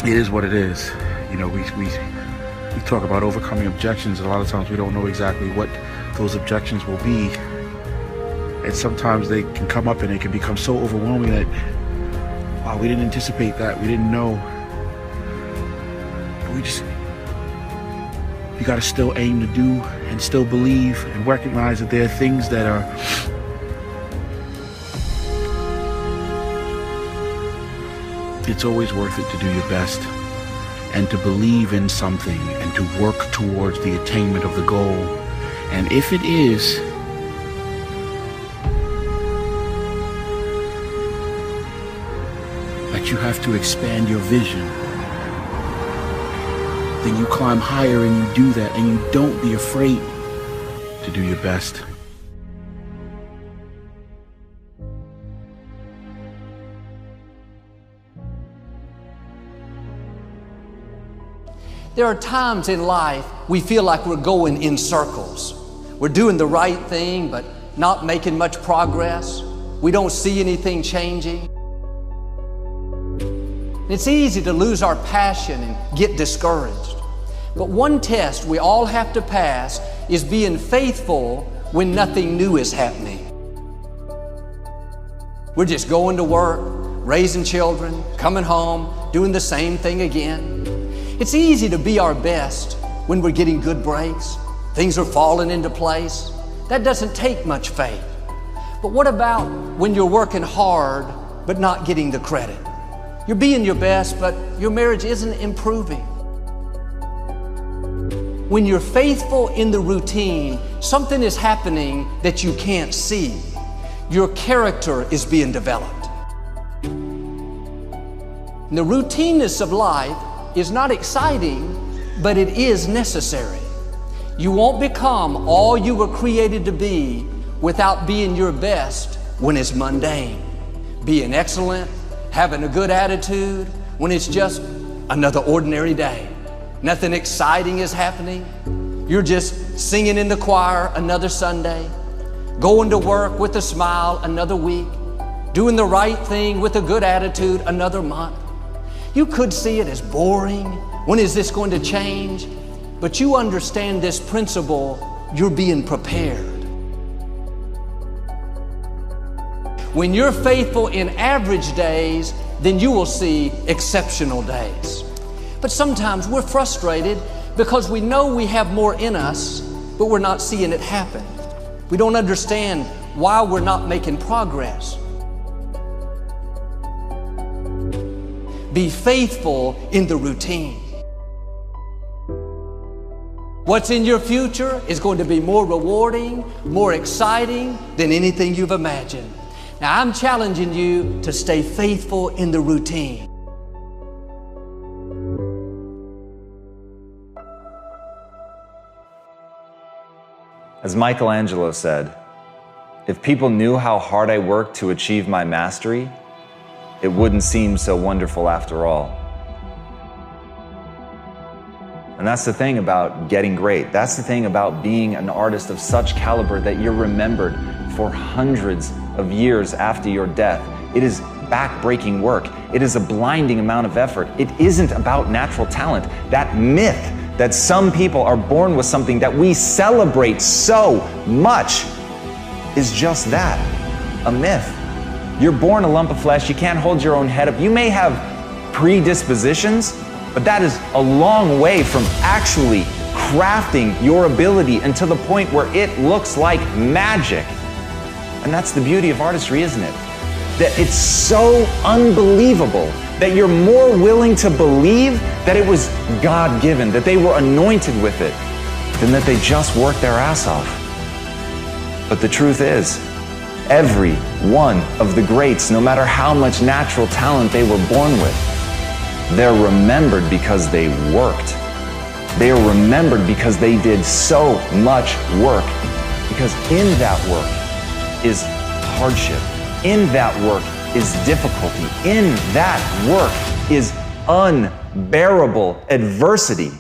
it is what it is. You know, we talk about overcoming objections, and a lot of times we don't know exactly what those objections will be. And sometimes they can come up and they can become so overwhelming that, wow, we didn't anticipate that, we didn't know. But you gotta still aim to do and still believe and recognize that there are things that are it's always worth it to do your best and to believe in something and to work towards the attainment of the goal. And if it is that you have to expand your vision, then you climb higher and you do that, and you don't be afraid to do your best. There are times in life we feel like we're going in circles. We're doing the right thing, but not making much progress. We don't see anything changing. It's easy to lose our passion and get discouraged. But one test we all have to pass is being faithful when nothing new is happening. We're just going to work, raising children, coming home, doing the same thing again. It's easy to be our best when we're getting good breaks. Things are falling into place. That doesn't take much faith. But what about when you're working hard but not getting the credit? You're being your best, but your marriage isn't improving. When you're faithful in the routine, something is happening that you can't see. Your character is being developed. And the routineness of life is not exciting, but it is necessary. You won't become all you were created to be without being your best when it's mundane. Being excellent, having a good attitude when it's just another ordinary day. Nothing exciting is happening. You're just singing in the choir another Sunday, going to work with a smile another week, doing the right thing with a good attitude another month. You could see it as boring. When is this going to change? But you understand this principle, you're being prepared. When you're faithful in average days, then you will see exceptional days. But sometimes we're frustrated because we know we have more in us, but we're not seeing it happen. We don't understand why we're not making progress. Be faithful in the routine. What's in your future is going to be more rewarding, more exciting than anything you've imagined. Now, I'm challenging you to stay faithful in the routine. As Michelangelo said, if people knew how hard I worked to achieve my mastery, it wouldn't seem so wonderful after all. And that's the thing about getting great. That's the thing about being an artist of such caliber that you're remembered for hundreds of years after your death. It is back-breaking work. It is a blinding amount of effort. It isn't about natural talent. That myth that some people are born with something that we celebrate so much is just that, a myth. You're born a lump of flesh. You can't hold your own head up. You may have predispositions, but that is a long way from actually crafting your ability until the point where it looks like magic. And that's the beauty of artistry, isn't it? That it's so unbelievable that you're more willing to believe that it was God-given, that they were anointed with it, than that they just worked their ass off. But the truth is, every one of the greats, no matter how much natural talent they were born with, they're remembered because they worked. They are remembered because they did so much work. Because in that work is hardship. In that work is difficulty. In that work is unbearable adversity.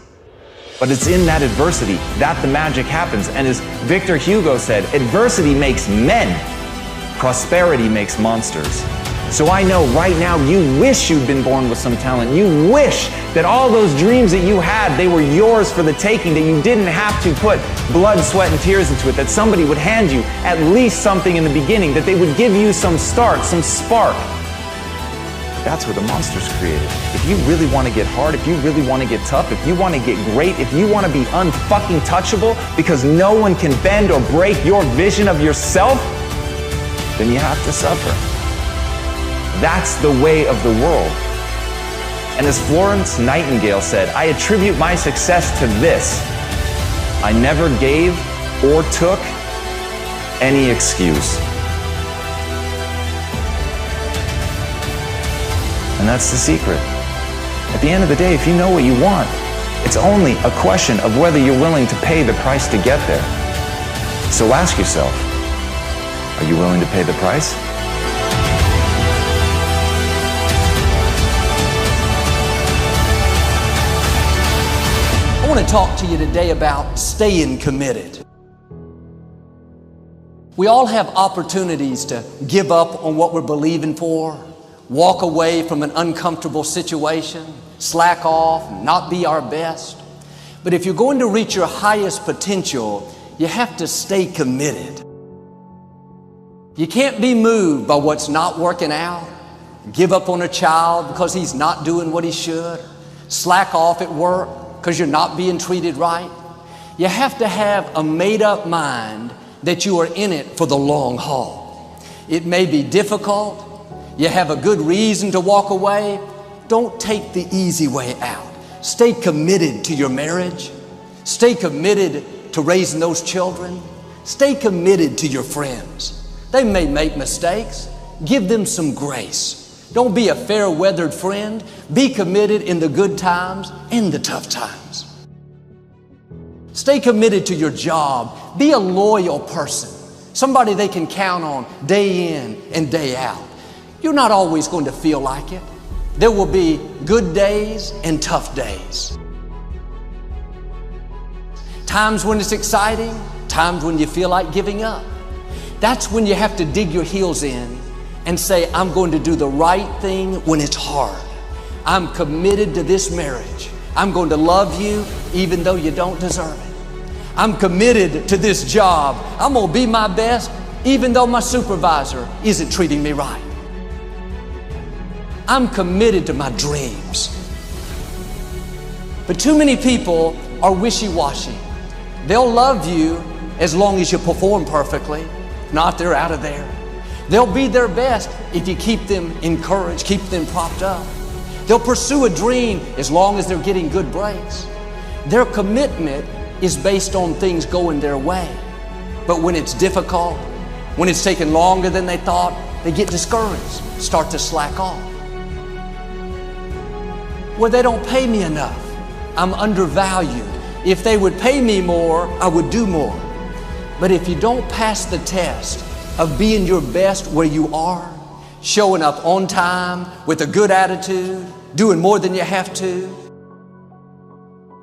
But it's in that adversity that the magic happens. And as Victor Hugo said, adversity makes men. Prosperity makes monsters. So I know right now you wish you'd been born with some talent. You wish that all those dreams that you had, they were yours for the taking, that you didn't have to put blood, sweat, and tears into it, that somebody would hand you at least something in the beginning, that they would give you some start, some spark. That's where the monster's created. If you really want to get hard, if you really want to get tough, if you want to get great, if you want to be unfucking touchable because no one can bend or break your vision of yourself, then you have to suffer. That's the way of the world. And as Florence Nightingale said, I attribute my success to this: I never gave or took any excuse. And that's the secret. At the end of the day, if you know what you want, it's only a question of whether you're willing to pay the price to get there. So ask yourself, are you willing to pay the price? I want to talk to you today about staying committed. We all have opportunities to give up on what we're believing for, walk away from an uncomfortable situation, slack off, not be our best. But if you're going to reach your highest potential, you have to stay committed. You can't be moved by what's not working out, give up on a child because he's not doing what he should, slack off at work because you're not being treated right. You have to have a made-up mind that you are in it for the long haul. It may be difficult. You have a good reason to walk away. Don't take the easy way out. Stay committed to your marriage. Stay committed to raising those children. Stay committed to your friends. They may make mistakes. Give them some grace. Don't be a fair-weathered friend. Be committed in the good times and the tough times. Stay committed to your job. Be a loyal person, somebody they can count on day in and day out. You're not always going to feel like it. There will be good days and tough days. Times when it's exciting, times when you feel like giving up. That's when you have to dig your heels in and say, I'm going to do the right thing when it's hard. I'm committed to this marriage. I'm going to love you even though you don't deserve it. I'm committed to this job. I'm going to be my best even though my supervisor isn't treating me right. I'm committed to my dreams. But too many people are wishy-washy. They'll love you as long as you perform perfectly. If not, they're out of there. They'll be their best if you keep them encouraged, keep them propped up. They'll pursue a dream as long as they're getting good breaks. Their commitment is based on things going their way. But when it's difficult, when it's taking longer than they thought, they get discouraged, start to slack off. Well, they don't pay me enough. I'm undervalued. If they would pay me more, I would do more. But if you don't pass the test of being your best where you are, showing up on time with a good attitude, doing more than you have to.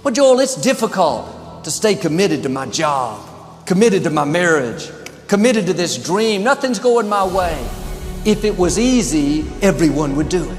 Well, Joel, it's difficult to stay committed to my job, committed to my marriage, committed to this dream. Nothing's going my way. If it was easy, everyone would do it.